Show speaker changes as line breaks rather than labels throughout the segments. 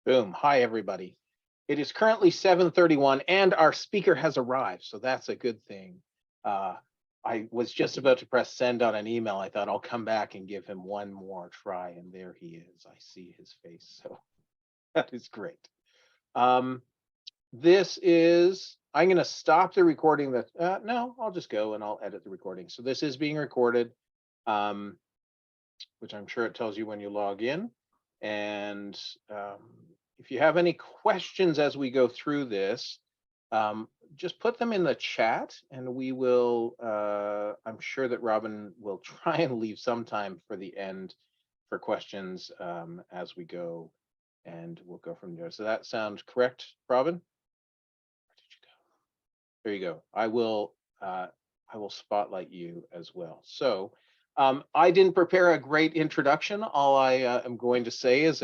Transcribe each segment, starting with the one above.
Boom. Hi, everybody. It is currently 7:31 and our speaker has arrived, so that's a good thing. I was just about to press send on an email. I thought I'll come back and give him one more try, and there he is. I see his face, so that is great. I'm going to stop the recording. No, I'll just go and I'll edit the recording. So this is being recorded, which I'm sure it tells you when you log in. And if you have any questions as we go through this, just put them in the chat and we will, I'm sure that Robin will try and leave some time for the end for questions as we go, and we'll go from there. So that sounds correct, Robin? Where did you go? There you go. I will spotlight you as well. So I didn't prepare a great introduction. All I am going to say is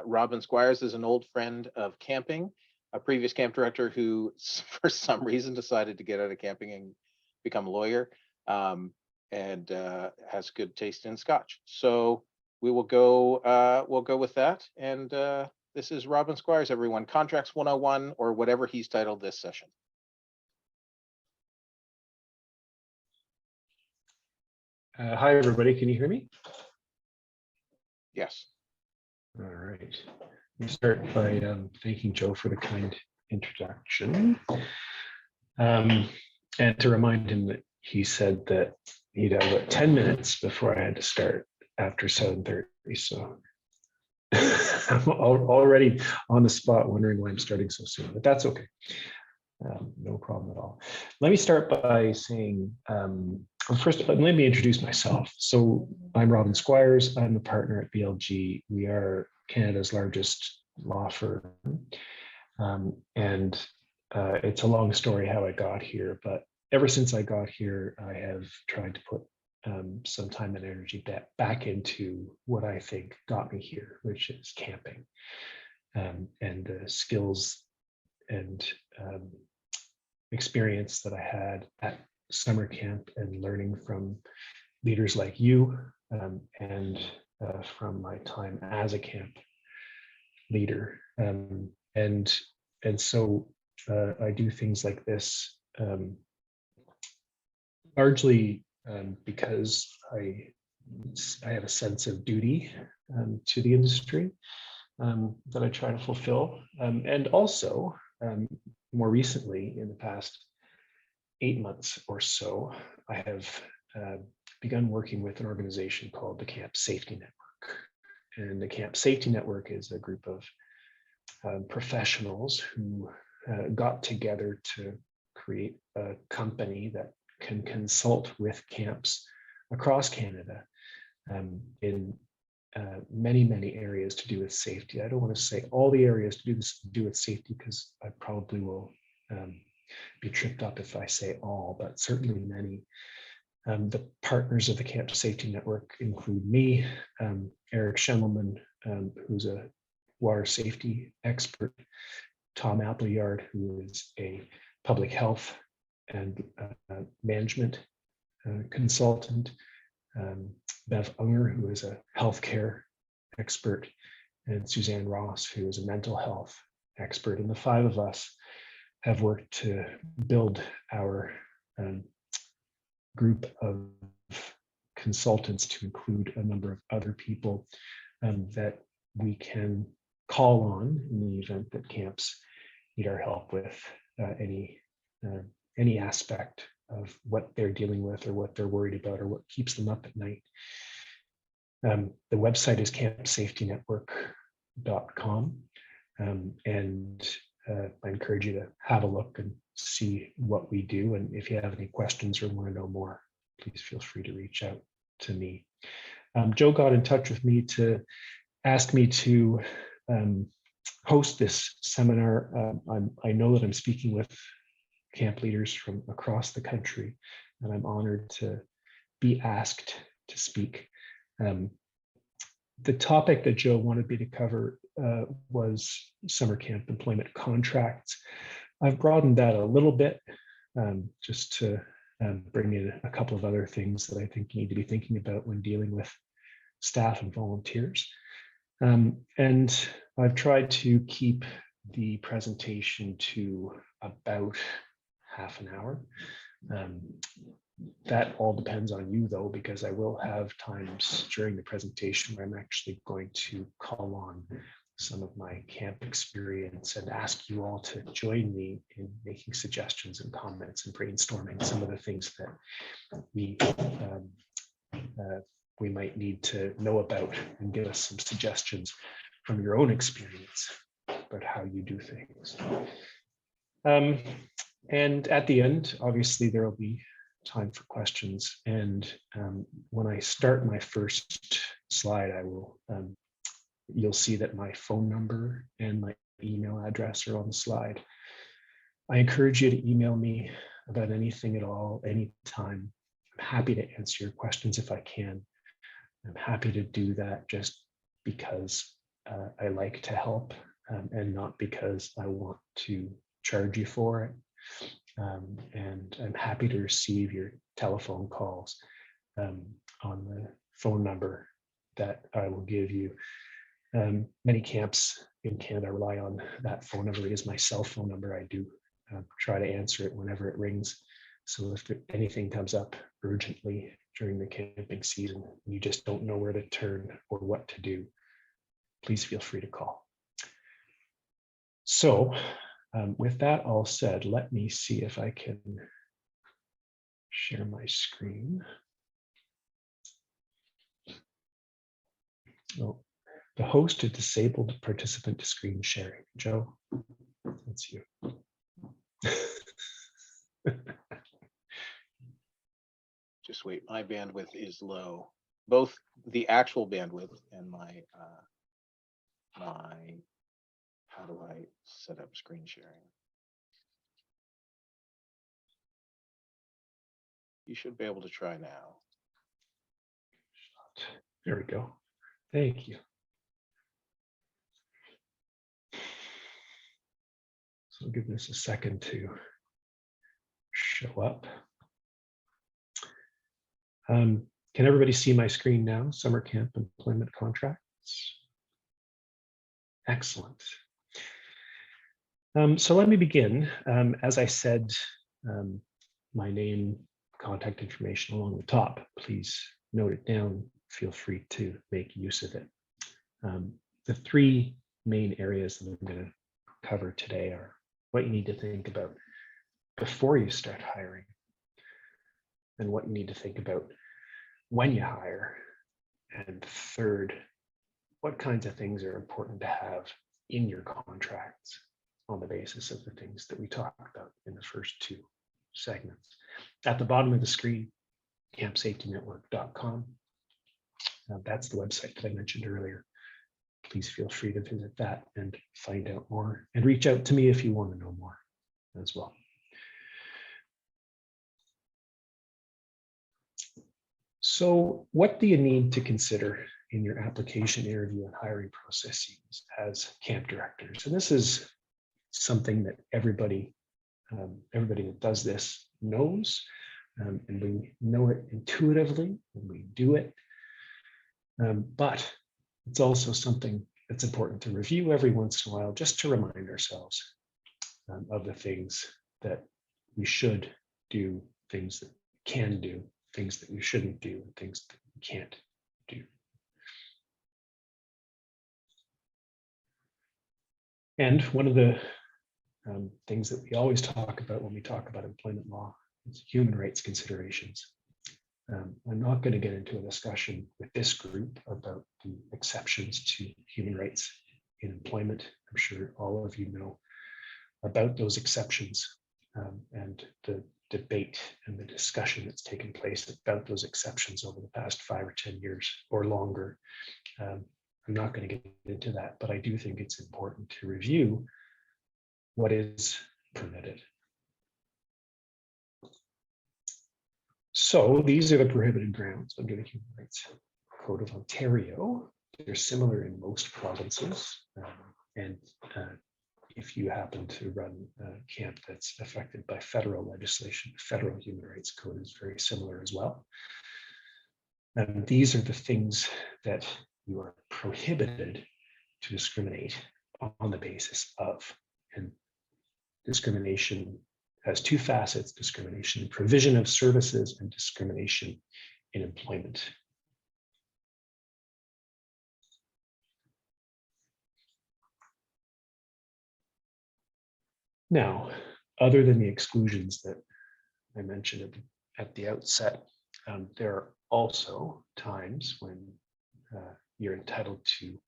Robin Squires is an old friend of camping, a previous camp director who, for some reason, decided to get out of camping and become a lawyer, and has good taste in Scotch. So we'll go with that. And this is Robin Squires, everyone. Contracts 101, or whatever he's titled this session.
Hi, everybody. Can you hear me?
Yes.
All right. Let me start by thanking Joe for the kind introduction. And to remind him that he said that he'd have about 10 minutes before I had to start after 7:30. So I'm already on the spot wondering why I'm starting so soon, but that's okay. No problem at all. Let me start by saying, first, let me introduce myself. So I'm Robin Squires. I'm a partner at BLG. We are Canada's largest law firm. And it's a long story how I got here, but ever since I got here, I have tried to put some time and energy back into what I think got me here, which is camping, and the skills and experience that I had at summer camp and learning from leaders like you, and from my time as a camp leader. And so I do things like this largely because I have a sense of duty to the industry that I try to fulfill. And also, more recently, in the past 8 months or so, I have begun working with an organization called the Camp Safety Network. And the Camp Safety Network is a group of professionals who got together to create a company that can consult with camps across Canada in many areas to do with safety. I don't want to say all the areas to do with safety, because I probably will be tripped up if I say all, but certainly many. The partners of the Camp Safety Network include me, Eric Schemelman, who's a water safety expert, Tom Appleyard, who is a public health and management consultant, Bev Unger, who is a healthcare expert, and Suzanne Ross, who is a mental health expert. And the five of us have worked to build our group of consultants to include a number of other people that we can call on in the event that camps need our help with any aspect of what they're dealing with, or what they're worried about, or what keeps them up at night. The website is campsafetynetwork.com, and I encourage you to have a look and see what we do. And if you have any questions or want to know more, please feel free to reach out to me. Joe got in touch with me to ask me to host this seminar. I know that I'm speaking with camp leaders from across the country, and I'm honored to be asked to speak. The topic that Joe wanted me to cover was summer camp employment contracts. I've broadened that a little bit just to bring in a couple of other things that I think you need to be thinking about when dealing with staff and volunteers. And I've tried to keep the presentation to about half an hour. That all depends on you though, because I will have times during the presentation where I'm actually going to call on some of my camp experience and ask you all to join me in making suggestions and comments and brainstorming some of the things that we might need to know about, and give us some suggestions from your own experience about how you do things. And at the end, obviously, there will be time for questions. And when I start my first slide, I will, you'll see that my phone number and my email address are on the slide. I encourage you to email me about anything at all, anytime. I'm happy to answer your questions if I can. I'm happy to do that just because I like to help, and not because I want to charge you for it. And I'm happy to receive your telephone calls on the phone number that I will give you. Many camps in Canada rely on that phone number. It is my cell phone number. I do try to answer it whenever it rings. So if anything comes up urgently during the camping season, and you just don't know where to turn or what to do, please feel free to call. So with that all said, let me see if I can share my screen. Oh, the host has disabled participant to screen sharing. Joe, that's you.
Just wait, my bandwidth is low. Both the actual bandwidth and my how do I set up screen sharing? You should be able to try now.
There we go. Thank you. So give this a second to show up. Can everybody see my screen now? Summer camp employment contracts. Excellent. So let me begin. As I said, my name, contact information along the top. Please note it down. Feel free to make use of it. The three main areas that I'm going to cover today are what you need to think about before you start hiring, and what you need to think about when you hire, and third, what kinds of things are important to have in your contracts on the basis of the things that we talked about in the first two segments. At the bottom of the screen, campsafetynetwork.com. That's the website that I mentioned earlier. Please feel free to visit that and find out more, and reach out to me if you want to know more as well. So what do you need to consider in your application, interview, and hiring processes as camp directors? And this is something that everybody that does this knows, and we know it intuitively and we do it. But it's also something that's important to review every once in a while, just to remind ourselves of the things that we should do, things that we can do, things that we shouldn't do, and things that we can't do. And one of the things that we always talk about when we talk about employment law is human rights considerations. I'm not going to get into a discussion with this group about the exceptions to human rights in employment. I'm sure all of you know about those exceptions, and the debate and the discussion that's taken place about those exceptions over the past 5 or 10 years or longer. I'm not going to get into that, but I do think it's important to review what is permitted. So these are the prohibited grounds under the Human Rights Code of Ontario. They're similar in most provinces, and if you happen to run a camp that's affected by federal legislation, the Federal Human Rights Code is very similar as well. And these are the things that you are prohibited to discriminate on the basis of. And discrimination has two facets: discrimination in provision of services and discrimination in employment. Now, other than the exclusions that I mentioned at the outset, there are also times when you're entitled to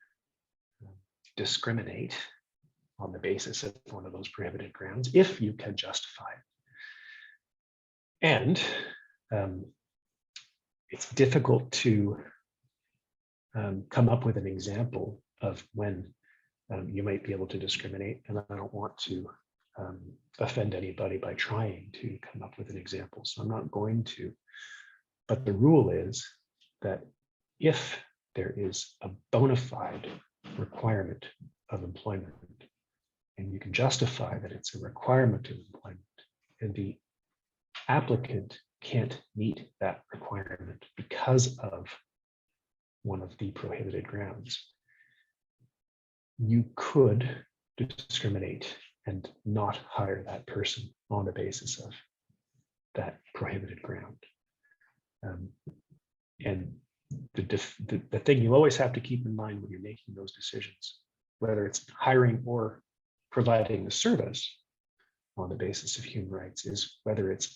discriminate on the basis of one of those prohibited grounds if you can justify it. And it's difficult to come up with an example of when you might be able to discriminate, and I don't want to offend anybody by trying to come up with an example, so I'm not going to. But the rule is that if there is a bona fide requirement of employment, and you can justify that it's a requirement of employment, and the applicant can't meet that requirement because of one of the prohibited grounds, you could discriminate and not hire that person on the basis of that prohibited ground. And the thing you always have to keep in mind when you're making those decisions, whether it's hiring or providing the service on the basis of human rights, is whether it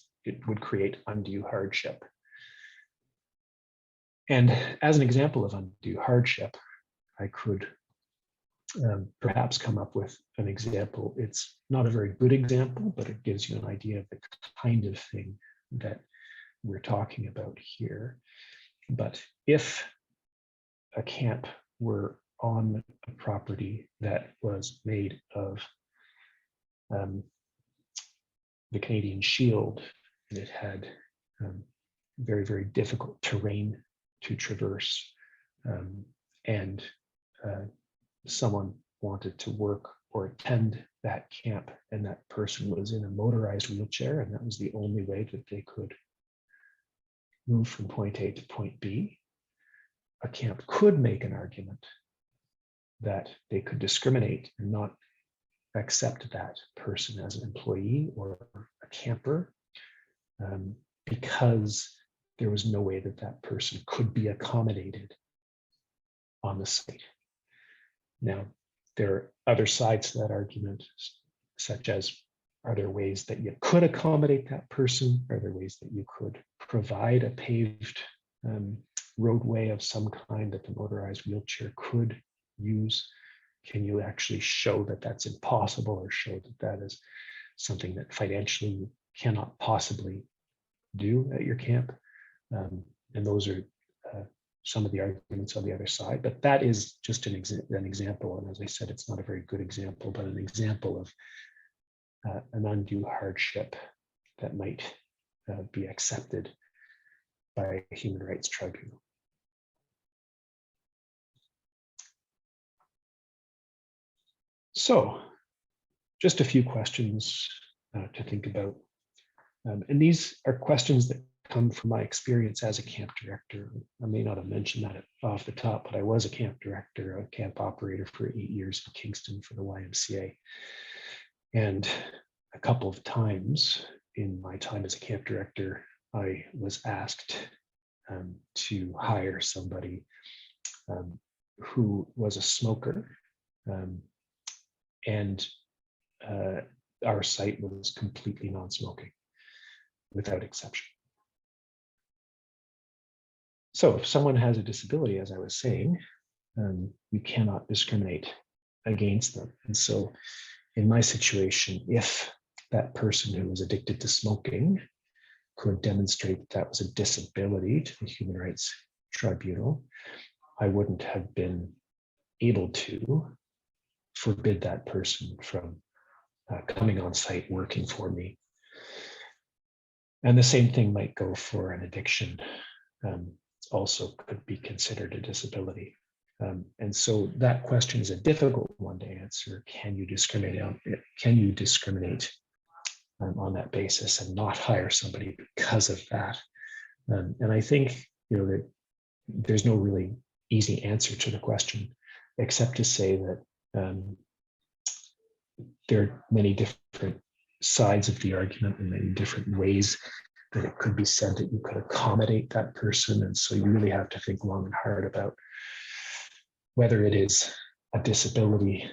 would create undue hardship. And as an example of undue hardship, I could perhaps come up with an example. It's not a very good example, but it gives you an idea of the kind of thing that we're talking about here. But if a camp were on a property that was made of the Canadian Shield, and it had very, very difficult terrain to traverse, and someone wanted to work or attend that camp, and that person was in a motorized wheelchair, and that was the only way that they could move from point A to point B, a camp could make an argument that they could discriminate and not accept that person as an employee or a camper, because there was no way that that person could be accommodated on the site. Now, there are other sides to that argument, such as, are there ways that you could accommodate that person? Are there ways that you could provide a paved roadway of some kind that the motorized wheelchair could use? Can you actually show that that's impossible, or show that that is something that financially you cannot possibly do at your camp? And those are some of the arguments on the other side, but that is just an example. And as I said, it's not a very good example, but an example of an undue hardship that might be accepted by a human rights tribunal. So just a few questions to think about. And these are questions that come from my experience as a camp director. I may not have mentioned that off the top, but I was a camp director, a camp operator for 8 years in Kingston for the YMCA. And a couple of times in my time as a camp director, I was asked to hire somebody who was a smoker, and our site was completely non-smoking without exception. So if someone has a disability, as I was saying, you cannot discriminate against them. And so in my situation, if that person who was addicted to smoking could demonstrate that that was a disability to the Human Rights Tribunal, I wouldn't have been able to forbid that person from coming on site working for me. And the same thing might go for an addiction. Also could be considered a disability. And so that question is a difficult one to answer. Can you discriminate on it? Can you discriminate on that basis and not hire somebody because of that? And I think, that there's no really easy answer to the question, except to say that there are many different sides of the argument and many different ways that it could be said that you could accommodate that person. And so you really have to think long and hard about whether it is a disability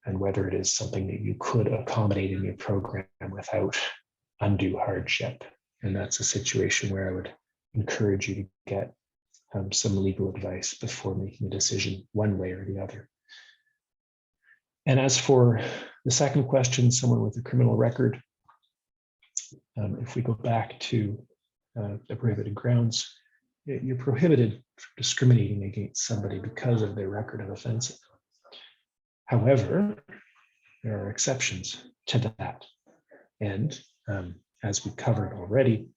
and whether it is something that you could accommodate in your program without undue hardship. And that's a situation where I would encourage you to get some legal advice before making a decision one way or the other. And as for the second question, someone with a criminal record, if we go back to the prohibited grounds, you're prohibited from discriminating against somebody because of their record of offenses. However, there are exceptions to that. And as we covered already,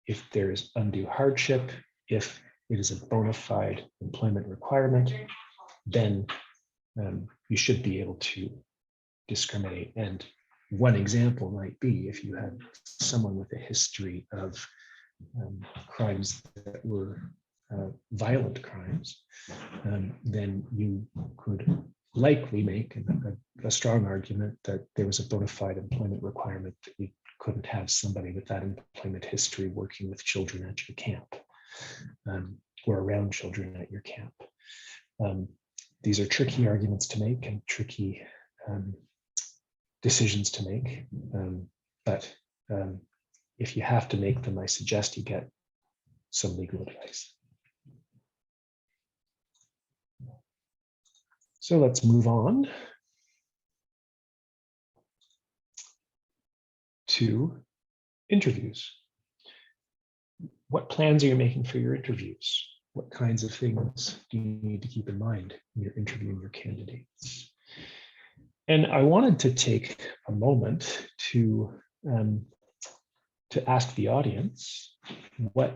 if there is undue hardship, if it is a bona fide employment requirement, then you should be able to discriminate. And one example might be if you had someone with a history of crimes that were violent crimes, then you could likely make a strong argument that there was a bona fide employment requirement that you couldn't have somebody with that employment history working with children at your camp or around children at your camp. These are tricky arguments to make and tricky decisions to make. But if you have to make them, I suggest you get some legal advice. So let's move on to interviews. What plans are you making for your interviews? What kinds of things do you need to keep in mind when you're interviewing your candidates? And I wanted to take a moment to ask the audience what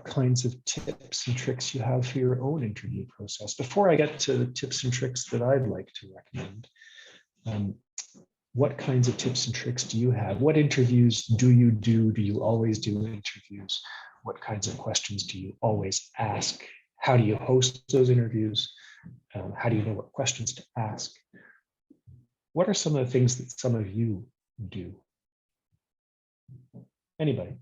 kinds of tips and tricks you have for your own interview process. Before I get to the tips and tricks that I'd like to recommend, what kinds of tips and tricks do you have? What interviews do you do? Do you always do interviews? What kinds of questions do you always ask? How do you host those interviews? How do you know what questions to ask? What are some of the things that some of you do? Anybody?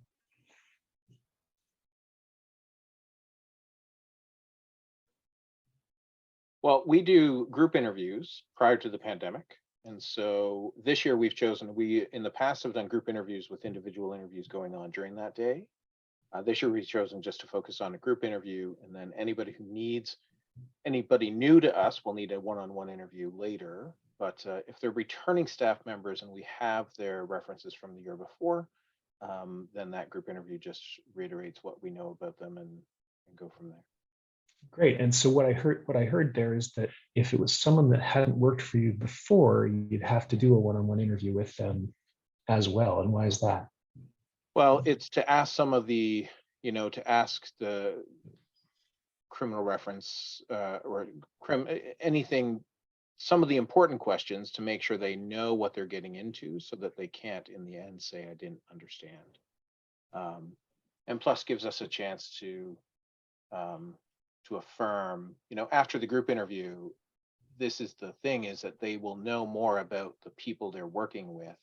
Well, we do group interviews prior to the pandemic. And so this year we've chosen, we in the past have done group interviews with individual interviews going on during that day. This year we've chosen just to focus on a group interview, and then anybody new to us will need a one-on-one interview later. But if they're returning staff members and we have their references from the year before, then that group interview just reiterates what we know about them and go from there.
Great. And so what I heard there is that if it was someone that hadn't worked for you before, you'd have to do a one-on-one interview with them as well. And why is that?
Well, it's to ask some of the, to ask the criminal reference or anything, some of the important questions to make sure they know what they're getting into so that they can't in the end say, I didn't understand. And plus gives us a chance to affirm, after the group interview, this is the thing, is that they will know more about the people they're working with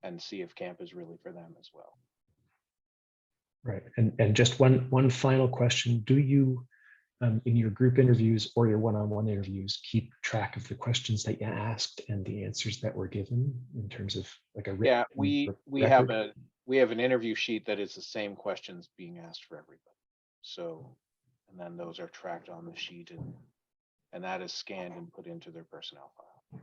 and see if camp is really for them as well.
Right. And just one final question. Do you, in your group interviews or your one-on-one interviews, keep track of the questions that you asked and the answers that were given in terms of like a written
record? we have an interview sheet that is the same questions being asked for everybody. So, and then those are tracked on the sheet and that is scanned and put into their personnel file.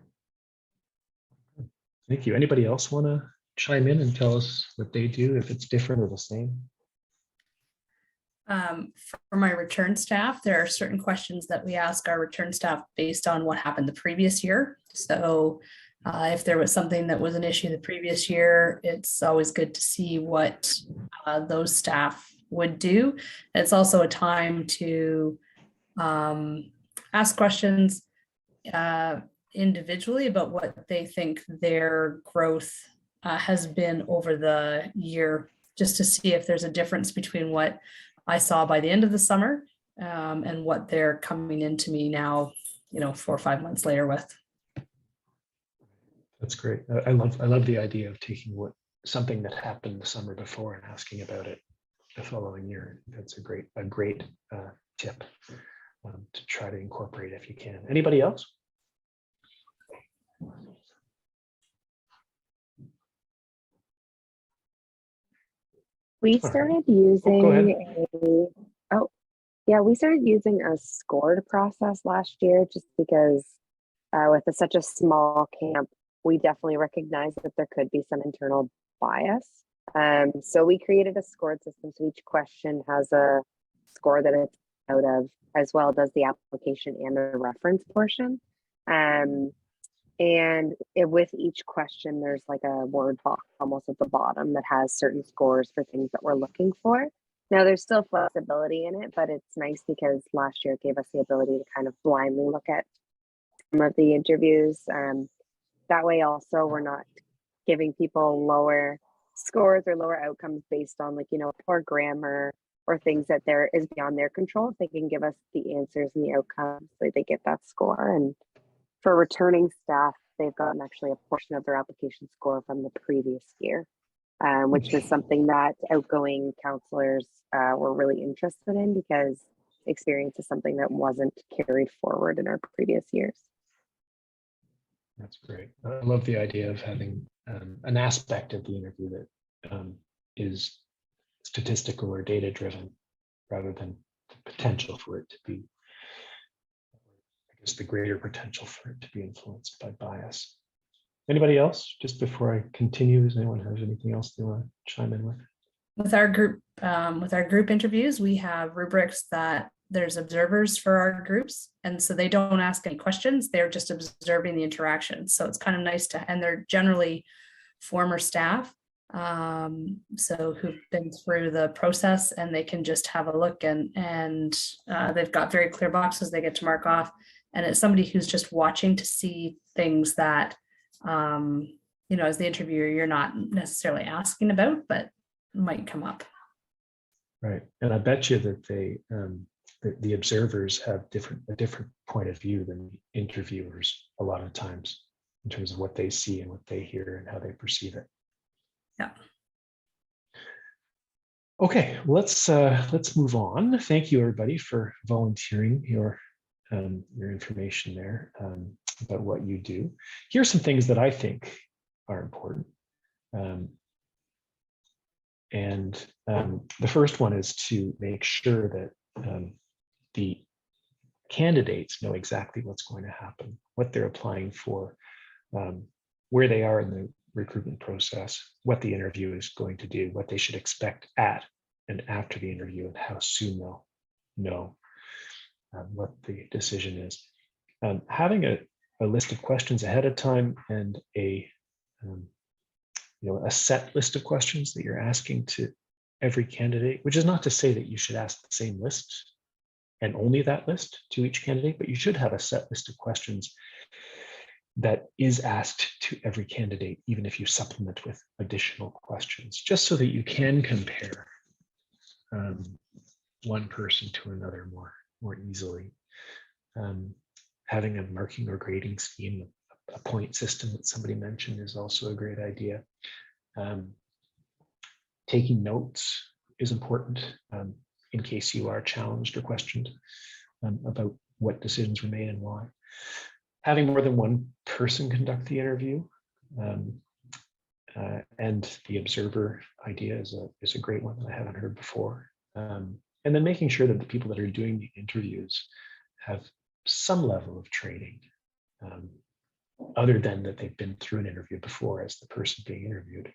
Thank you. Anybody else want to chime in and tell us what they do, if it's different or the same?
For my return staff, there are certain questions that we ask our return staff based on what happened the previous year. So if there was something that was an issue the previous year, it's always good to see what those staff would do. It's also a time to ask questions individually about what they think their growth has been over the year, just to see if there's a difference between what I saw by the end of the summer and what they're coming into me now, 4 or 5 months later with.
That's great. I love the idea of taking something that happened the summer before and asking about it the following year. That's a great tip to try to incorporate if you can. Anybody else?
We
All right.
started
Go
using
ahead.
we started using a scored process last year just because with such a small camp, we definitely recognize that there could be some internal bias. So we created a scored system. So each question has a score that it's out of, as well as the application and the reference portion. With each question, there's like a word box almost at the bottom that has certain scores for things that we're looking for. Now, there's still flexibility in it, but it's nice because last year it gave us the ability to kind of blindly look at some of the interviews. That way, also, we're not giving people lower scores or lower outcomes based on poor grammar or things that there is beyond their control. If they can give us the answers and the outcomes, so they get that score. And for returning staff, they've gotten actually a portion of their application score from the previous year, which is something that outgoing counselors were really interested in because experience is something that wasn't carried forward in our previous years.
That's great. I love the idea of having an aspect of the interview that is statistical or data driven rather than the potential for it to be, the greater potential for it to be influenced by bias. Anybody else? Just before I continue, does anyone have anything else they want to chime in with?
With our group interviews, we have rubrics that there's observers for our groups. And so they don't ask any questions. They're just observing the interaction. So it's kind of nice and they're generally former staff. So who've been through the process, and they can just have a look and they've got very clear boxes they get to mark off. And it's somebody who's just watching to see things that, as the interviewer, you're not necessarily asking about, but might come up.
Right. And I bet you that the observers have a different point of view than the interviewers a lot of times in terms of what they see and what they hear and how they perceive it.
Yeah.
Okay, let's move on. Thank you, everybody, for volunteering your information there about what you do. Here's some things that I think are important. The first one is to make sure that the candidates know exactly what's going to happen, what they're applying for, where they are in the recruitment process, what the interview is going to do, what they should expect at and after the interview, and how soon they'll know what the decision is. Having a list of questions ahead of time and a set list of questions that you're asking to every candidate, which is not to say that you should ask the same list and only that list to each candidate, but you should have a set list of questions that is asked to every candidate, even if you supplement with additional questions, just so that you can compare one person to another more easily. Having a marking or grading scheme, a point system that somebody mentioned, is also a great idea. Taking notes is important in case you are challenged or questioned about what decisions were made and why. Having more than one person conduct the interview and the observer idea is a great one that I haven't heard before. And then making sure that the people that are doing the interviews have some level of training, other than that they've been through an interview before as the person being interviewed.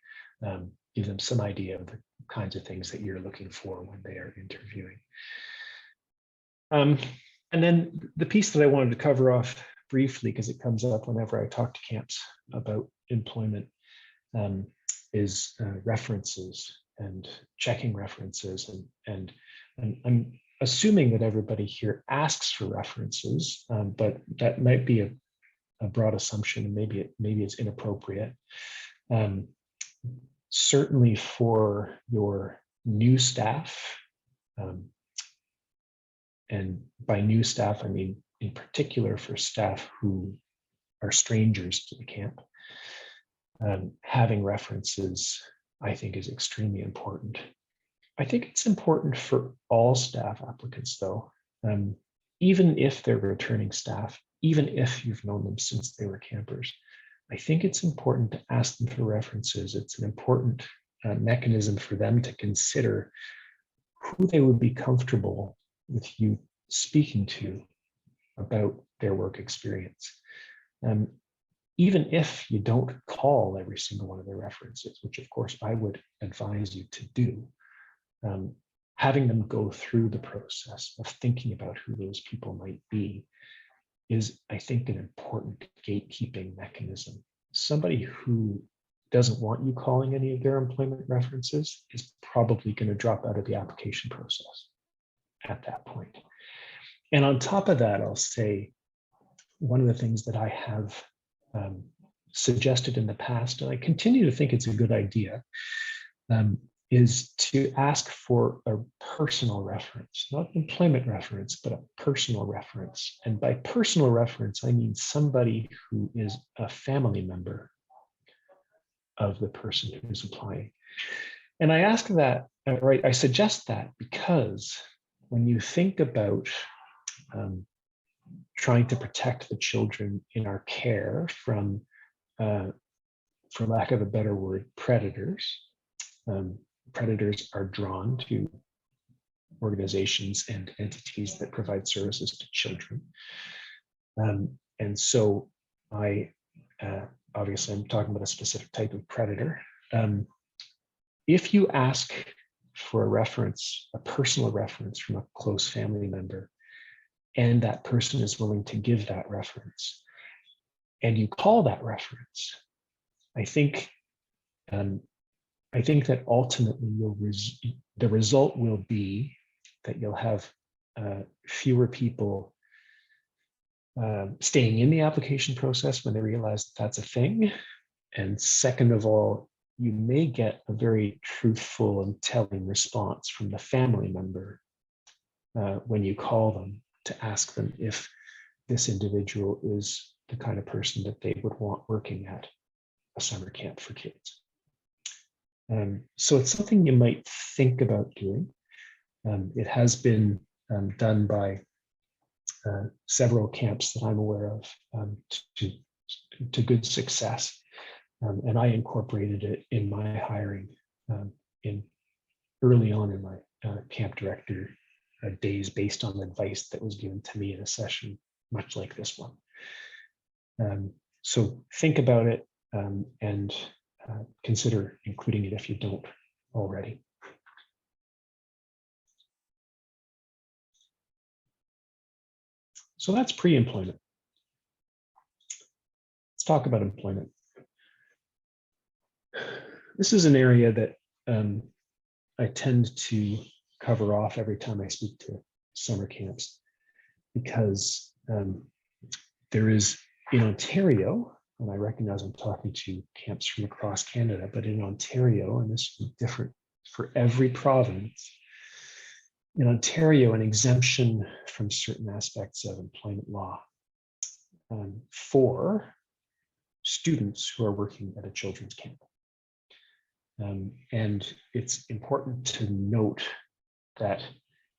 Give them some idea of the kinds of things that you're looking for when they are interviewing. And then the piece that I wanted to cover off briefly, because it comes up whenever I talk to camps about employment, is references and checking references. And I'm assuming that everybody here asks for references, but that might be a broad assumption, and maybe it's inappropriate. Certainly for your new staff, And by new staff, I mean in particular for staff who are strangers to the camp. Having references, I think, is extremely important. I think it's important for all staff applicants, though, even if they're returning staff, even if you've known them since they were campers. I think it's important to ask them for references. It's an important mechanism for them to consider who they would be comfortable with you speaking to about their work experience. Even if you don't call every single one of their references, which of course I would advise you to do, having them go through the process of thinking about who those people might be is, I think, an important gatekeeping mechanism. Somebody who doesn't want you calling any of their employment references is probably going to drop out of the application process at that point. And on top of that, I'll say one of the things that I have suggested in the past, and I continue to think it's a good idea, is to ask for a personal reference, not employment reference, but a personal reference. And by personal reference, I mean somebody who is a family member of the person who's applying. And I ask that, right, I suggest that because when you think about trying to protect the children in our care from, for lack of a better word, predators. Predators are drawn to organizations and entities that provide services to children. And so obviously I'm talking about a specific type of predator. If you ask for a reference, a personal reference from a close family member, and that person is willing to give that reference, and you call that reference, I think that ultimately the result will be that you'll have fewer people staying in the application process when they realize that that's a thing. And second of all, you may get a very truthful and telling response from the family member when you call them to ask them if this individual is the kind of person that they would want working at a summer camp for kids. So it's something you might think about doing. It has been done by several camps that I'm aware of to good success. And I incorporated it in my hiring early on in my camp director days based on advice that was given to me in a session much like this one. So think about it and consider including it if you don't already. So that's pre-employment. Let's talk about employment. This is an area that I tend to cover off every time I speak to summer camps, because there is in Ontario, and I recognize I'm talking to camps from across Canada, but in Ontario, and this is different for every province, in Ontario, an exemption from certain aspects of employment law for students who are working at a children's camp. And it's important to note that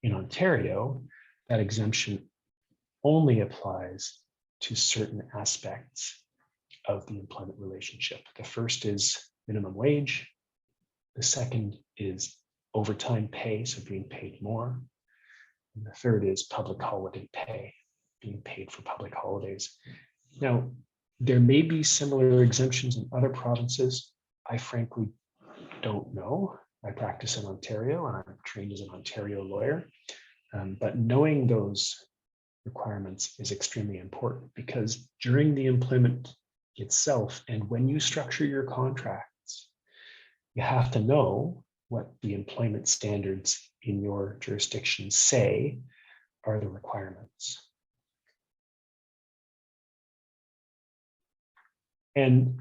in Ontario, that exemption only applies to certain aspects of the employment relationship. The first is minimum wage. The second is overtime pay, so being paid more. And the third is public holiday pay, being paid for public holidays. Now, there may be similar exemptions in other provinces. I frankly don't know. I practice in Ontario and I'm trained as an Ontario lawyer. But knowing those requirements is extremely important, because during the employment itself and when you structure your contracts, you have to know what the employment standards in your jurisdiction say are the requirements. And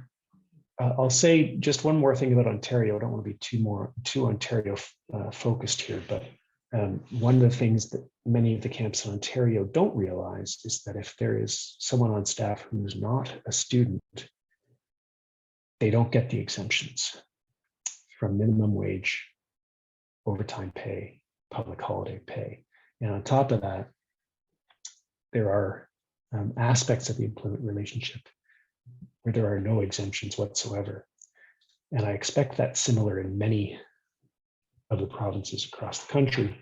I'll say just one more thing about Ontario. I don't want to be too Ontario focused here, but one of the things that many of the camps in Ontario don't realize is that if there is someone on staff who's not a student, they don't get the exemptions from minimum wage, overtime pay, public holiday pay. And on top of that, there are aspects of the employment relationship where there are no exemptions whatsoever. And I expect that similar in many of the provinces across the country.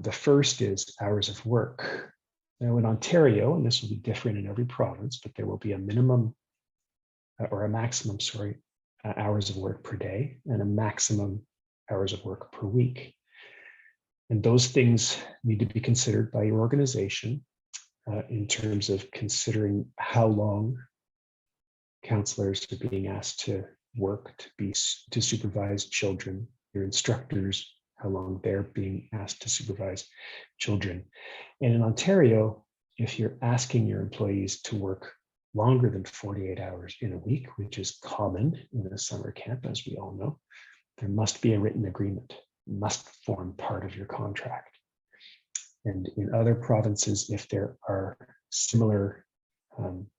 The first is hours of work. Now in Ontario, and this will be different in every province, but there will be a minimum or a maximum, hours of work per day and a maximum hours of work per week. And those things need to be considered by your organization in terms of considering how long counselors are being asked to work to supervise children, your instructors, how long they're being asked to supervise children. And in Ontario, if you're asking your employees to work longer than 48 hours in a week, which is common in a summer camp, as we all know, there must be a written agreement, must form part of your contract. And in other provinces, if there are similar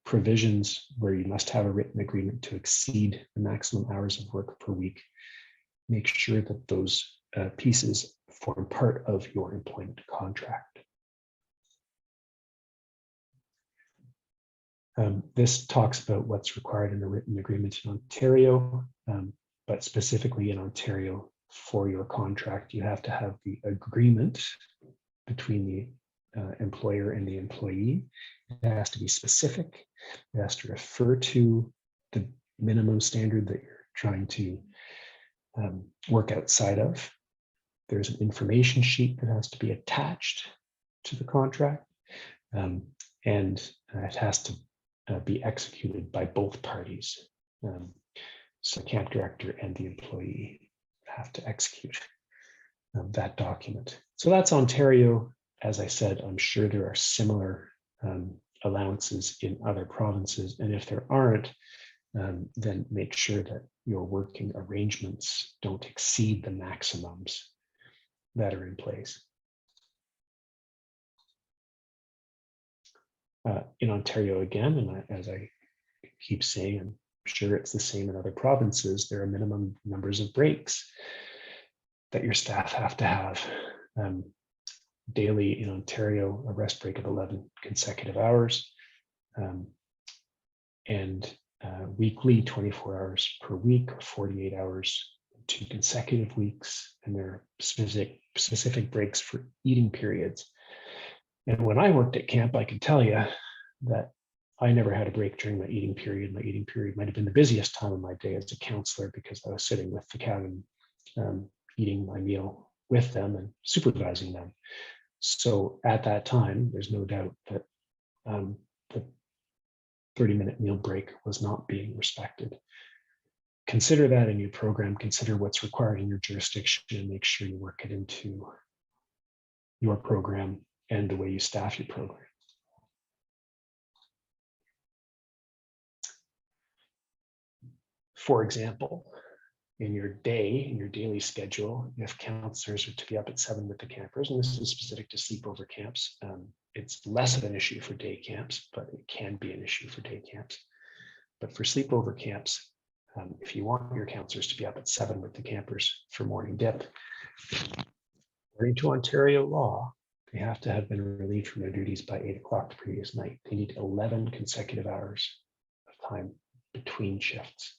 provisions where you must have a written agreement to exceed the maximum hours of work per week, make sure that those pieces form part of your employment contract. This talks about what's required in a written agreement in Ontario, but specifically in Ontario for your contract, you have to have the agreement between the employer and the employee. It has to be specific. It has to refer to the minimum standard that you're trying to work outside of. There's an information sheet that has to be attached to the contract, and it has to be executed by both parties. So the camp director and the employee have to execute that document. So that's Ontario. As I said, I'm sure there are similar allowances in other provinces. And if there aren't, then make sure that your working arrangements don't exceed the maximums that are in place. In Ontario again, and as I keep saying, I'm sure it's the same in other provinces, there are minimum numbers of breaks that your staff have to have. Daily in Ontario, a rest break of 11 consecutive hours, and weekly 24 hours per week, or 48 hours, 2 consecutive weeks, and there are specific breaks for eating periods. And when I worked at camp, I can tell you that I never had a break during my eating period. My eating period might have been the busiest time of my day as a counselor because I was sitting with the cabin, eating my meal with them and supervising them. So at that time, there's no doubt that the 30-minute meal break was not being respected. Consider that in your program, consider what's required in your jurisdiction, and make sure you work it into your program and the way you staff your program. For example, in your daily schedule, if counselors are to be up at 7 with the campers, and this is specific to sleepover camps, it's less of an issue for day camps, but it can be an issue for day camps. But for sleepover camps, if you want your counselors to be up at 7 with the campers for morning dip, according to Ontario law, they have to have been relieved from their duties by 8 o'clock the previous night. They need 11 consecutive hours of time between shifts.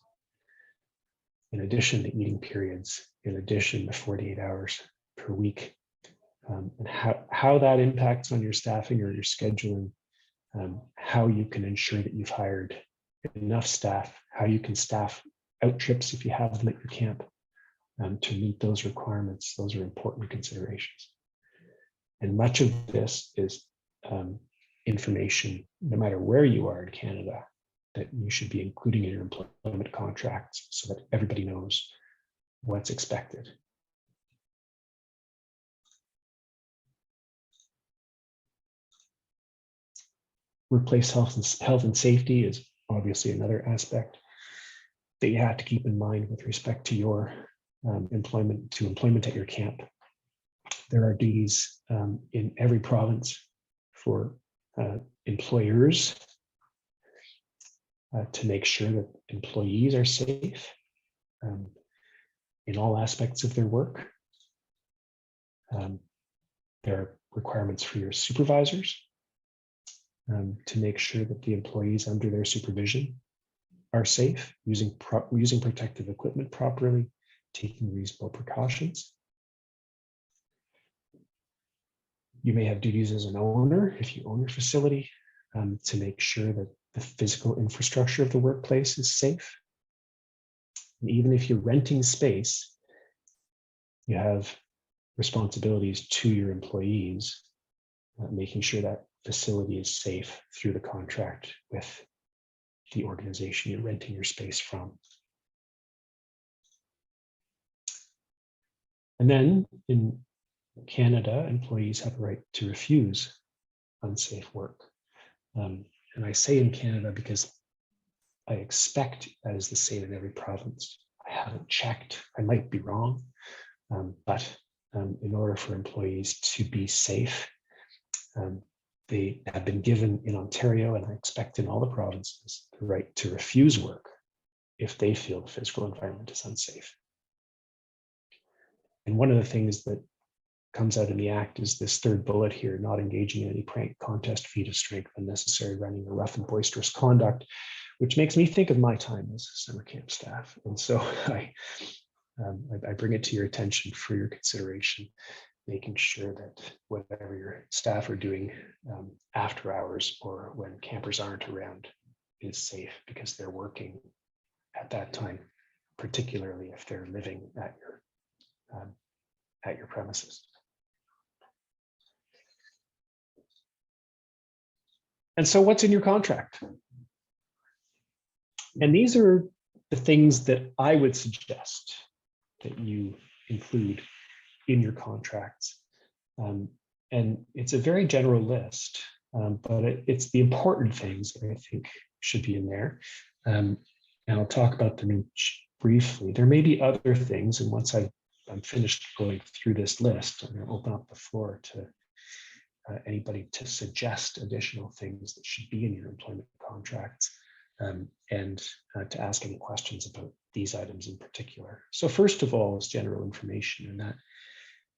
In addition to eating periods, in addition to 48 hours per week, and how that impacts on your staffing or your scheduling, how you can ensure that you've hired enough staff, how you can staff out trips if you have them at your camp to meet those requirements. Those are important considerations. And much of this is information, no matter where you are in Canada, that you should be including in your employment contracts so that everybody knows what's expected. Workplace health and safety is obviously another aspect that you have to keep in mind with respect to your employment at your camp. There are duties in every province for employers to make sure that employees are safe in all aspects of their work. There are requirements for your supervisors to make sure that the employees under their supervision are safe, using protective equipment properly, taking reasonable precautions. You may have duties as an owner, if you own your facility, to make sure that the physical infrastructure of the workplace is safe. And even if you're renting space, you have responsibilities to your employees, making sure that facility is safe through the contract with the organization you're renting your space from. And then in Canada, employees have a right to refuse unsafe work. And I say in Canada because I expect that is the same in every province. I haven't checked, I might be wrong, but in order for employees to be safe, they have been given in Ontario, and I expect in all the provinces, the right to refuse work if they feel the physical environment is unsafe. And one of the things that comes out in the act is this third bullet here: not engaging in any prank, contest, feat of strength, unnecessary running, or rough and boisterous conduct, which makes me think of my time as summer camp staff. And so I bring it to your attention for your consideration, making sure that whatever your staff are doing after hours or when campers aren't around is safe, because they're working at that time, particularly if they're living at your premises. And so what's in your contract? And these are the things that I would suggest that you include in your contracts. And it's a very general list, but it's the important things that I think should be in there. And I'll talk about them each briefly. There may be other things, and once I'm finished going through this list, I'm going to open up the floor to anybody to suggest additional things that should be in your employment contracts, and to ask any questions about these items in particular. So first of all is general information, and that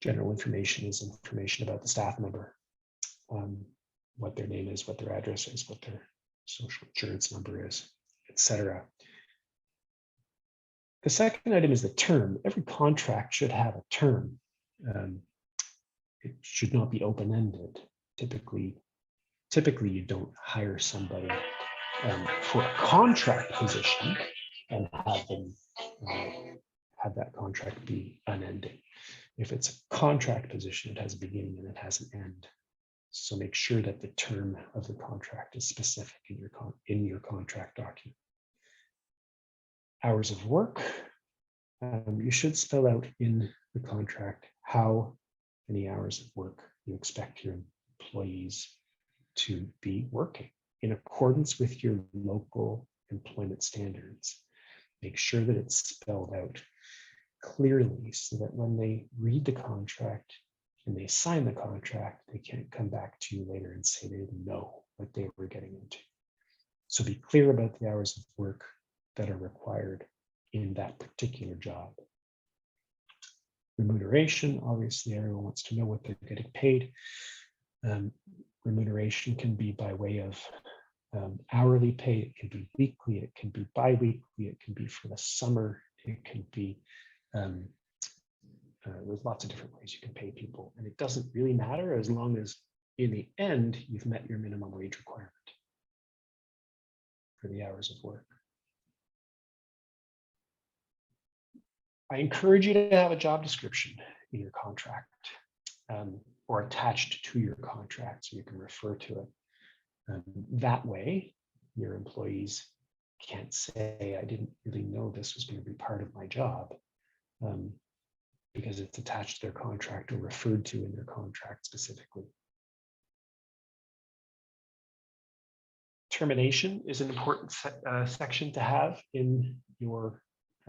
general information is information about the staff member, what their name is, what their address is, what their social insurance number is, etc. The second item is the term. Every contract should have a term. It should not be open-ended. Typically you don't hire somebody for a contract position and have them have that contract be unending. If it's a contract position, it has a beginning and it has an end. So make sure that the term of the contract is specific in your contract document. Hours of work. You should spell out in the contract how many hours of work you expect your employees to be working in accordance with your local employment standards. Make sure that it's spelled out clearly so that when they read the contract and they sign the contract, they can't come back to you later and say they didn't know what they were getting into. So be clear about the hours of work that are required in that particular job. Remuneration, obviously everyone wants to know what they're getting paid. Remuneration can be by way of hourly pay, it can be weekly, it can be bi-weekly, it can be for the summer, it can be, there's lots of different ways you can pay people, and it doesn't really matter as long as in the end you've met your minimum wage requirement for the hours of work. I encourage you to have a job description in your contract or attached to your contract so you can refer to it. That way, your employees can't say, I didn't really know this was going to be part of my job, because it's attached to their contract or referred to in their contract specifically. Termination is an important section to have in your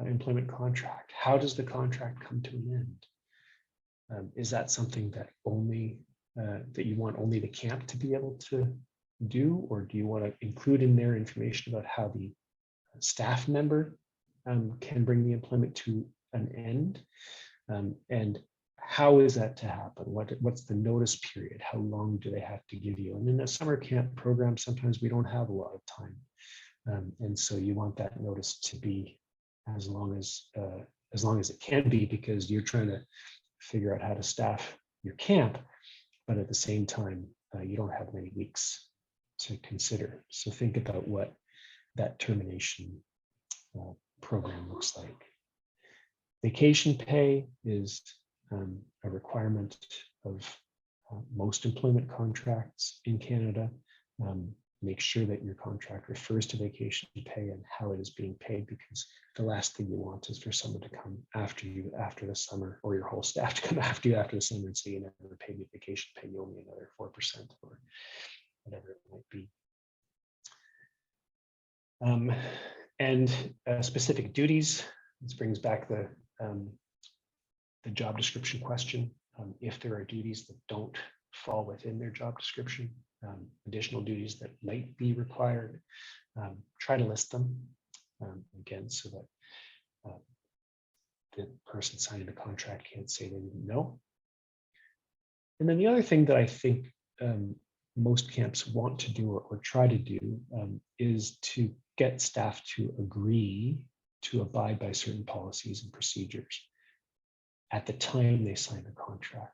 employment contract. How does the contract come to an end? Is that something that only that you want only the camp to be able to do, or do you want to include in there information about how the staff member can bring the employment to an end? And how is that to happen? What's the notice period? How long do they have to give you? And in a summer camp program, sometimes we don't have a lot of time. And so you want that notice to be as long as it can be, because you're trying to figure out how to staff your camp, but at the same time, you don't have many weeks to consider. So think about what that termination program looks like. Vacation pay is a requirement of most employment contracts in Canada. Make sure that your contract refers to vacation pay and how it is being paid, because the last thing you want is for someone to come after you after the summer, or your whole staff to come after you after the summer and say you never paid me vacation pay, you owe me another 4% or whatever it might be. And specific duties. This brings back the job description question. If there are duties that don't fall within their job description, additional duties that might be required, try to list them again, so that the person signing the contract can't say they didn't know. And then the other thing that I think most camps want to do or try to do is to get staff to agree to abide by certain policies and procedures at the time they sign the contract.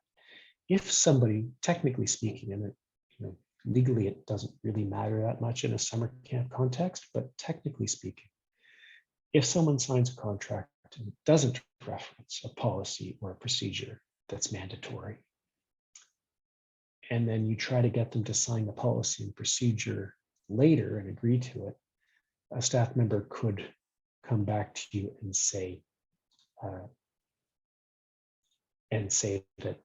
If somebody, technically speaking, and legally it doesn't really matter that much in a summer camp context, but technically speaking, if someone signs a contract and it doesn't reference a policy or a procedure that's mandatory, and then you try to get them to sign the policy and procedure later and agree to it, a staff member could come back to you and say that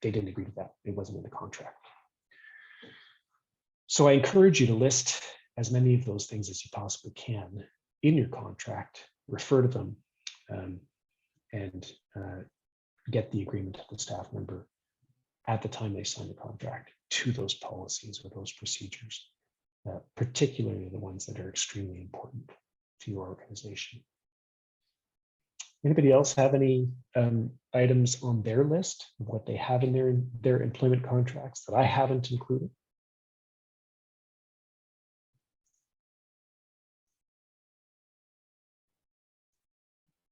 they didn't agree to that. It wasn't in the contract. So I encourage you to list as many of those things as you possibly can in your contract, refer to them, and get the agreement of the staff member at the time they sign the contract to those policies or those procedures, particularly the ones that are extremely important to your organization. Anybody else have any items on their list of what they have in their employment contracts that I haven't included?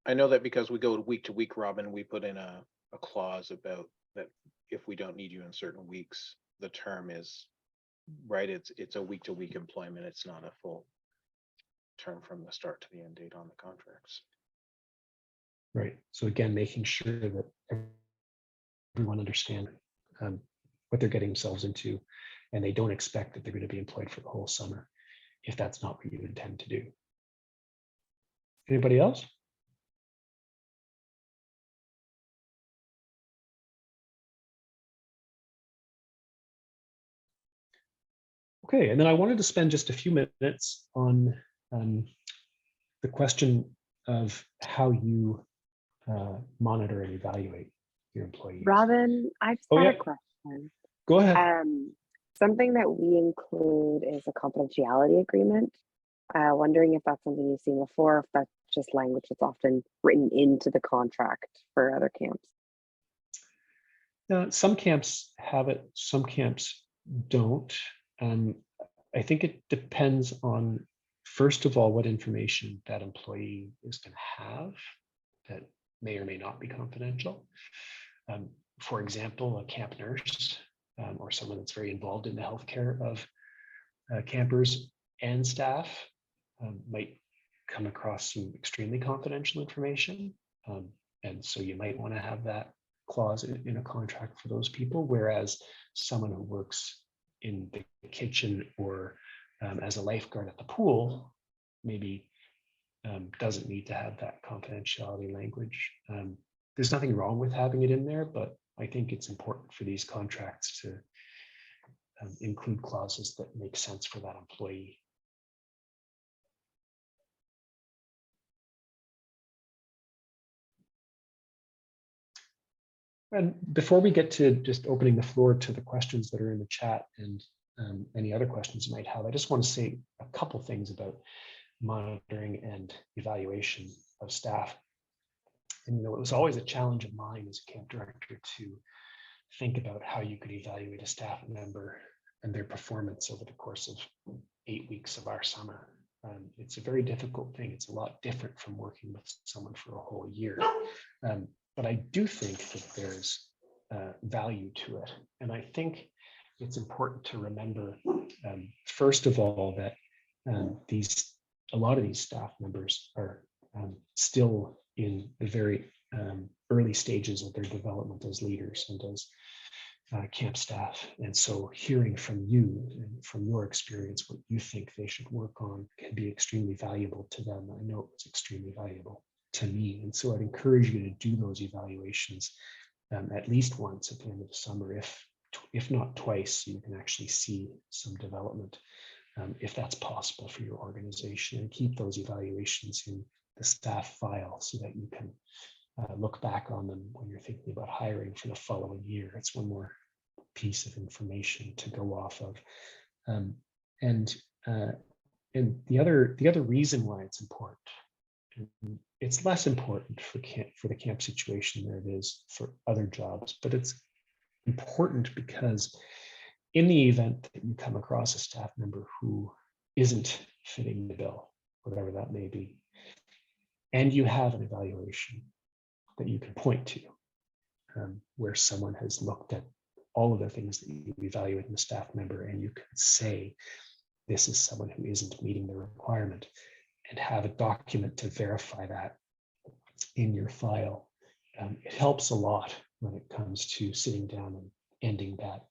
I know that because we go week to week, Robin, we put in a clause about that if we don't need you in certain weeks, the term is right. It's a week to week employment. It's not a full term from the start to the end date on the contracts.
Right. So again, making sure that everyone understands what they're getting themselves into, and they don't expect that they're going to be employed for the whole summer if that's not what you intend to do. Anybody else? Okay, and then I wanted to spend just a few minutes on the question of how you monitor and evaluate your employees.
Robin, I've just got a question.
Go ahead.
Something that we include is a confidentiality agreement. Wondering if that's something you've seen before, if that's just language that's often written into the contract for other camps.
Some camps have it, some camps don't. I think it depends on, first of all, what information that employee is going to have that may or may not be confidential. For example, a camp nurse or someone that's very involved in the healthcare of campers and staff might come across some extremely confidential information. And so you might want to have that clause in a contract for those people, whereas someone who works in the kitchen or as a lifeguard at the pool maybe doesn't need to have that confidentiality language. There's nothing wrong with having it in there, but I think it's important for these contracts to include clauses that make sense for that employee. And before we get to just opening the floor to the questions that are in the chat and any other questions you might have, I just want to say a couple things about monitoring and evaluation of staff. And it was always a challenge of mine as a camp director to think about how you could evaluate a staff member and their performance over the course of 8 weeks of our summer. It's a very difficult thing. It's a lot different from working with someone for a whole year. But I do think that there's value to it. And I think it's important to remember, first of all, that a lot of these staff members are still in the very early stages of their development as leaders and as camp staff. And so hearing from you and from your experience, what you think they should work on can be extremely valuable to them. I know it was extremely valuable to me. And so I'd encourage you to do those evaluations at least once at the end of the summer, if not twice, so you can actually see some development, if that's possible for your organization, and keep those evaluations in the staff file so that you can look back on them when you're thinking about hiring for the following year. It's one more piece of information to go off of. And the other reason why it's important, it's less important for the camp situation than it is for other jobs, but it's important because in the event that you come across a staff member who isn't fitting the bill, whatever that may be, and you have an evaluation that you can point to, where someone has looked at all of the things that you evaluate in the staff member, and you can say, this is someone who isn't meeting the requirement, and have a document to verify that in your file. It helps a lot when it comes to sitting down and ending that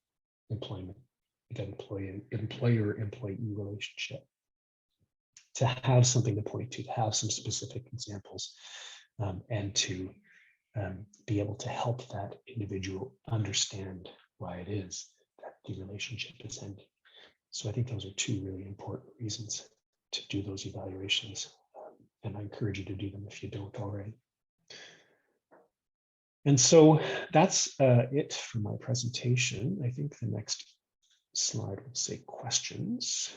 employer-employee relationship. To have something to point to have some specific examples, and to be able to help that individual understand why it is that the relationship is ending. So I think those are two really important reasons to do those evaluations. And I encourage you to do them if you don't already. And so that's it for my presentation. I think the next slide will say questions.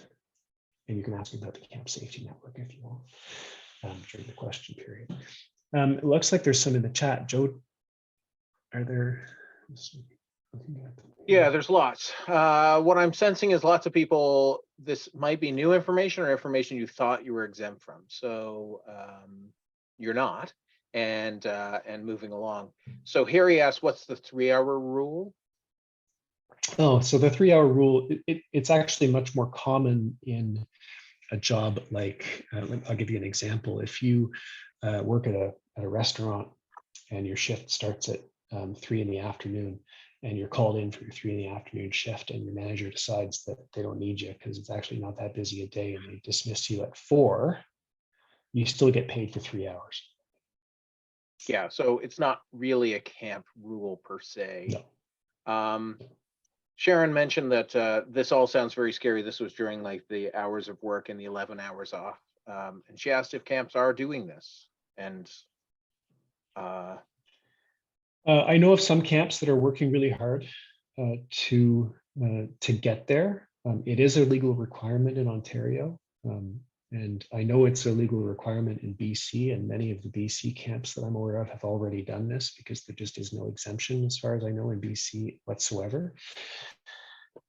And you can ask me about the Camp Safety Network if you want during the question period. It looks like there's some in the chat. Joe, are there?
Yeah, there's lots. What I'm sensing is lots of people, this might be new information or information you thought you were exempt from. So you're not, and moving along. So Harry asked, what's the 3-hour rule?
Oh, so the 3-hour rule, it's actually much more common in a job like, I'll give you an example. If you work at a restaurant and your shift starts at 3 in the afternoon, and you're called in for your 3 in the afternoon shift, and your manager decides that they don't need you because it's actually not that busy a day, and they dismiss you at 4, you still get paid for 3 hours.
Yeah, so it's not really a camp rule per se.
No.
Sharon mentioned that this all sounds very scary. This was during like the hours of work and the 11 hours off. And she asked if camps are doing this. And
I know of some camps that are working really hard to get there. It is a legal requirement in Ontario. And I know it's a legal requirement in BC, and many of the BC camps that I'm aware of have already done this because there just is no exemption, as far as I know, in BC whatsoever.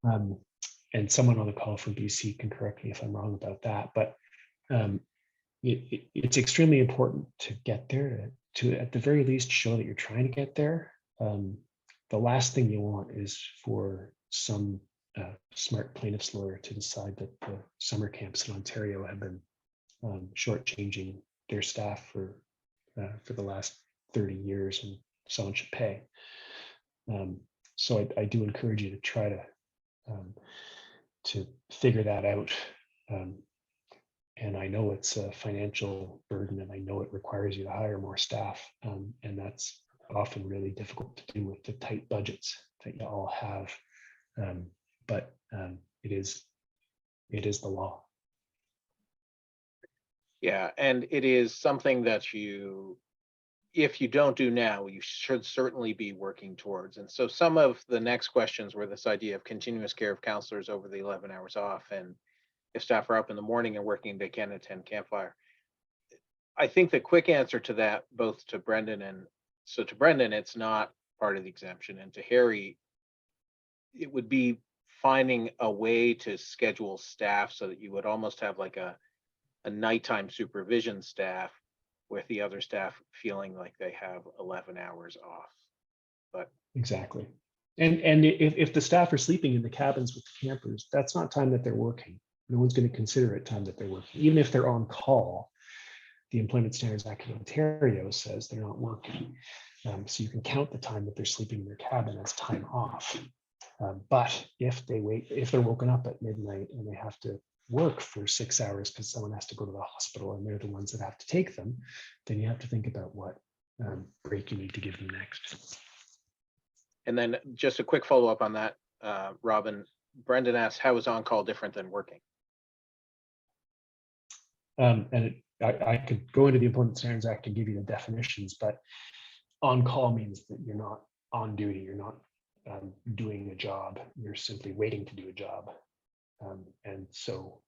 And someone on the call from BC can correct me if I'm wrong about that, but it's extremely important to get there, to at the very least show that you're trying to get there. The last thing you want is for some smart plaintiff's lawyer to decide that the summer camps in Ontario have been shortchanging their staff for the last 30 years, and someone should pay. So I do encourage you to try to figure that out. And I know it's a financial burden, and I know it requires you to hire more staff, and that's often really difficult to do with the tight budgets that you all have. But it is the law.
yeah, and it is something that you if you don't do now, you should certainly be working towards. And so some of the next questions were this idea of continuous care of counselors over the 11 hours off. And if staff are up in the morning and working, they can attend campfire. I think the quick answer to that, both to Brendan and so to Brendan, it's not part of the exemption. And to Harry, it would be finding a way to schedule staff so that you would almost have like a nighttime supervision staff with the other staff feeling like they have 11 hours off. But
Exactly. And if the staff are sleeping in the cabins with the campers, that's not time that they're working. No one's going to consider it time that they're working. Even if they're on call, the Employment Standards Act of Ontario says they're not working. So you can count the time that they're sleeping in their cabin as time off. But if they're woken up at midnight and they have to work for 6 hours because someone has to go to the hospital and they're the ones that have to take them, then you have to think about what break you need to give them next.
and then just a quick follow up on that, Robin. Brendan asked, how is on-call different than working?
I could go into the Employment Standards Act and give you the definitions, but on-call means that you're not on duty, you're not doing a job, you're simply waiting to do a job. And so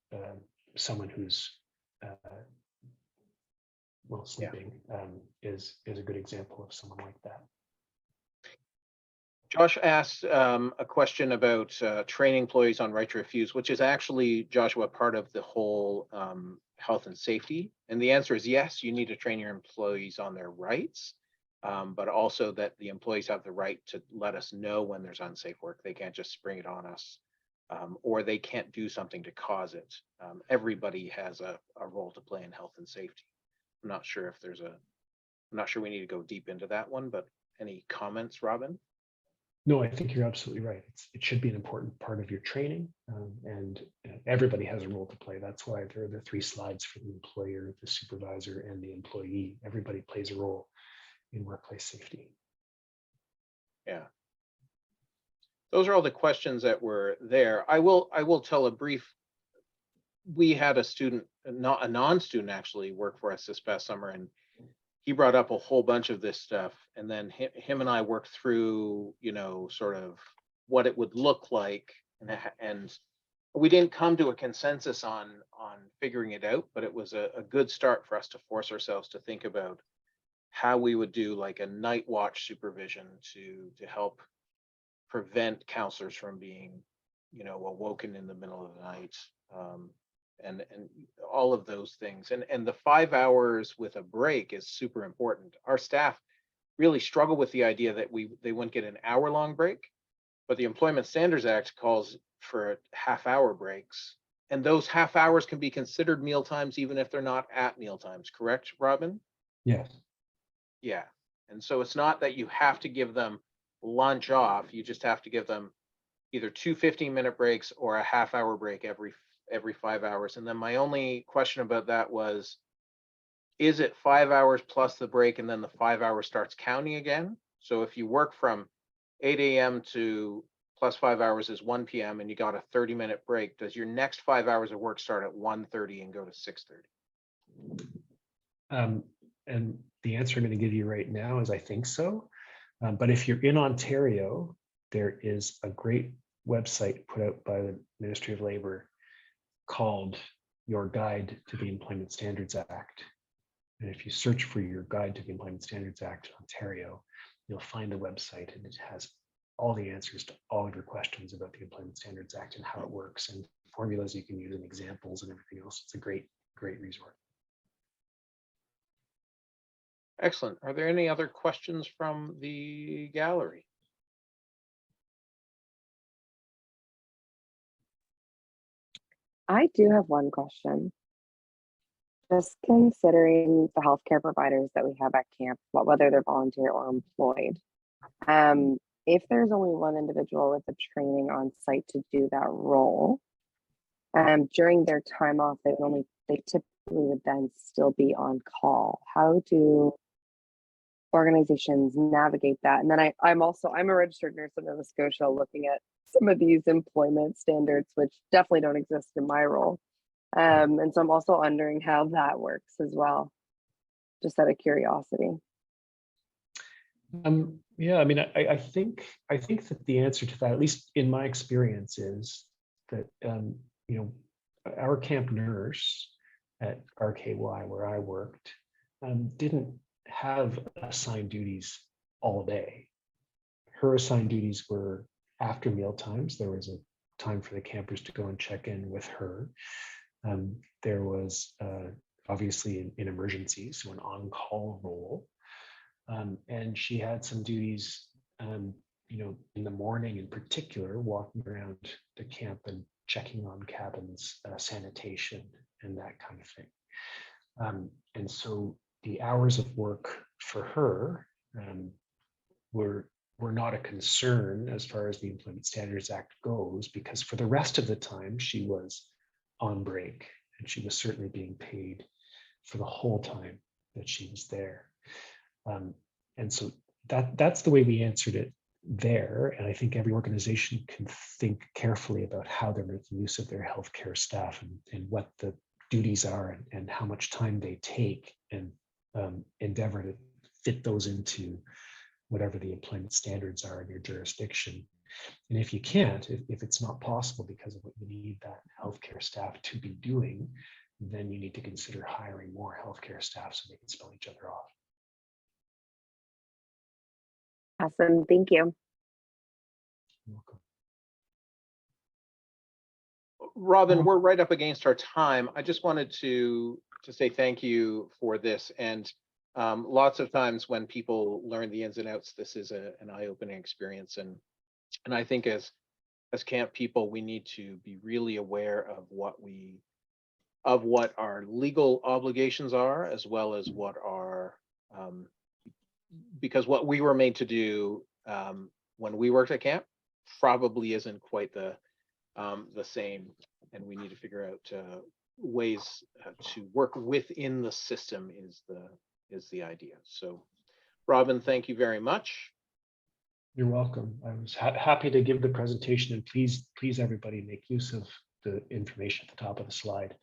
someone who's sleeping is a good example of someone like that.
Josh asked a question about training employees on right to refuse, which is actually, Joshua, part of the whole health and safety. And the answer is yes, you need to train your employees on their rights, but also that the employees have the right to let us know when there's unsafe work. They can't just spring it on us, or they can't do something to cause it. Everybody has a role to play in health and safety. I'm not sure if there's I'm not sure we need to go deep into that one, but any comments, Robin?
No, I think you're absolutely right. It should be an important part of your training, and everybody has a role to play. That's why there are the 3 slides for the employer, the supervisor, and the employee. Everybody plays a role in workplace safety.
Yeah. Those are all the questions that were there. I will tell a brief. We had a student, not a non-student actually, work for us this past summer, and he brought up a whole bunch of this stuff, and then him and I worked through, sort of what it would look like, and we didn't come to a consensus on figuring it out, but it was a good start for us to force ourselves to think about how we would do like a night watch supervision to help prevent counselors from being, awoken in the middle of the night. And all of those things, and the 5 hours with a break is super important. Our staff really struggle with the idea that they wouldn't get an hour-long break, but the Employment Standards Act calls for half-hour breaks, and those half hours can be considered meal times even if they're not at meal times. Correct, Robin?
Yes.
Yeah, and so it's not that you have to give them lunch off. You just have to give them either 2 15-minute breaks or a half-hour break every 5 hours. And then my only question about that was, is it 5 hours plus the break and then the 5 hours starts counting again? So if you work from 8 a.m. to plus 5 hours is 1 p.m. and you got a 30-minute break, does your next 5 hours of work start at 1:30 and go to 6:30?
And the answer I'm going to give you right now is I think so. But if you're in Ontario, there is a great website put out by the Ministry of Labor called Your Guide to the Employment Standards Act. And if you search for Your Guide to the Employment Standards Act Ontario, you'll find the website, and it has all the answers to all of your questions about the Employment Standards Act and how it works, and formulas you can use and examples and everything else. It's a great resource.
Excellent. Are there any other questions from the gallery?
I do have one question. Just considering the healthcare providers that we have at camp, whether they're volunteer or employed, if there's only one individual with the training on site to do that role, during their time off, they typically would then still be on call. How do organizations navigate that? And then I'm a registered nurse in Nova Scotia, looking at some of these employment standards, which definitely don't exist in my role. And so I'm also wondering how that works as well, just out of curiosity.
Yeah, I mean, I think that the answer to that, at least in my experience, is that you know, our camp nurse at RKY where I worked didn't have assigned duties all day. Her assigned duties were after meal times. There was a time for the campers to go and check in with her. There was obviously in emergencies, so an on-call role. And she had some duties, you know, in the morning in particular, walking around the camp and checking on cabins, sanitation, and that kind of thing. And so the hours of work for her were not a concern as far as the Employment Standards Act goes, because for the rest of the time she was on break, and she was certainly being paid for the whole time that she was there. And so that's the way we answered it there. And I think every organization can think carefully about how they're making use of their healthcare staff and what the duties are and how much time they take, and endeavor to fit those into whatever the employment standards are in your jurisdiction. And if you can't, if it's not possible because of what you need that healthcare staff to be doing, then you need to consider hiring more healthcare staff so they can spell each other off.
Awesome. Thank you.
You're welcome.
Robin, we're right up against our time. I just wanted to say thank you for this. And lots of times when people learn the ins and outs, this is an eye-opening experience. And I think as camp people, we need to be really aware of what our legal obligations are, as well as what our because what we were made to do when we worked at camp probably isn't quite the same, and we need to figure out ways to work within the system is the idea. So, Robin, thank you very much.
You're welcome. I was happy to give the presentation, and please everybody make use of the information at the top of the slide.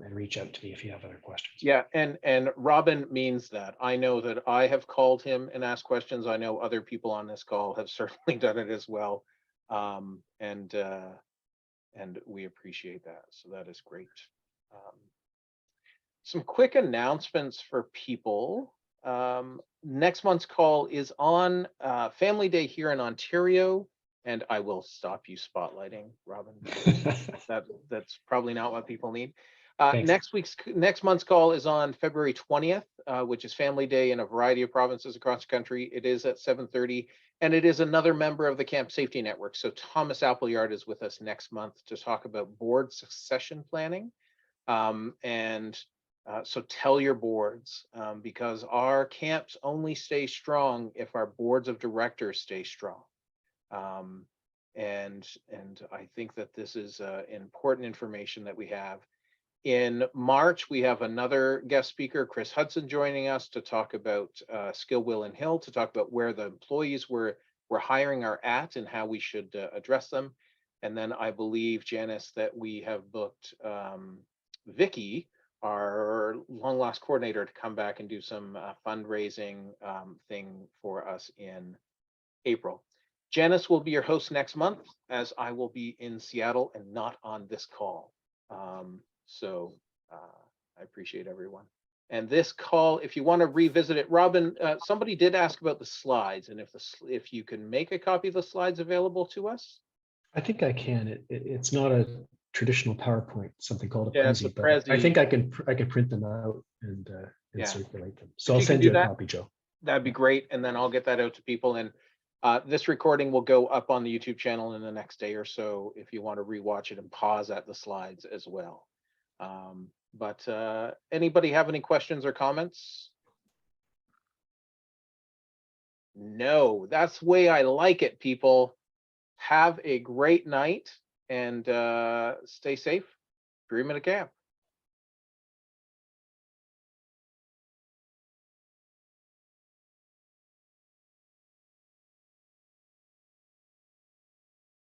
And reach out to me if you have other questions.
Yeah, and Robin means that. I know that I have called him and asked questions. I know other people on this call have certainly done it as well. And we appreciate that. So that is great. Some quick announcements for people. Next month's call is on Family Day here in Ontario, and I will stop you spotlighting, Robin. That's probably not what people need. Next month's call is on February 20th, which is Family Day in a variety of provinces across the country. It is at 7:30, and it is another member of the Camp Safety Network. So Thomas Appleyard is with us next month to talk about board succession planning. So tell your boards, because our camps only stay strong if our boards of directors stay strong. And I think that this is important information that we have. In March, we have another guest speaker, Chris Hudson, joining us to talk about Skill, Will, and Hill, to talk about where the employees we're hiring are at and how we should address them. And then I believe, Janice, that we have booked Vicky, our long lost coordinator, to come back and do some fundraising thing for us in April. Janice will be your host next month, as I will be in Seattle and not on this call. So I appreciate everyone. And this call, if you want to revisit it, Robin, somebody did ask about the slides, and if you can make a copy of the slides available to us.
I think I can. It's not a traditional PowerPoint, something called a Prezi, but
Prezi.
I think I can print them out and circulate them. So I'll send you a copy, Joe.
That'd be great, and then I'll get that out to people. And this recording will go up on the YouTube channel in the next day or so if you want to rewatch it and pause at the slides as well. But anybody have any questions or comments? No, that's the way I like it, people. Have a great night and stay safe. Dream at a camp.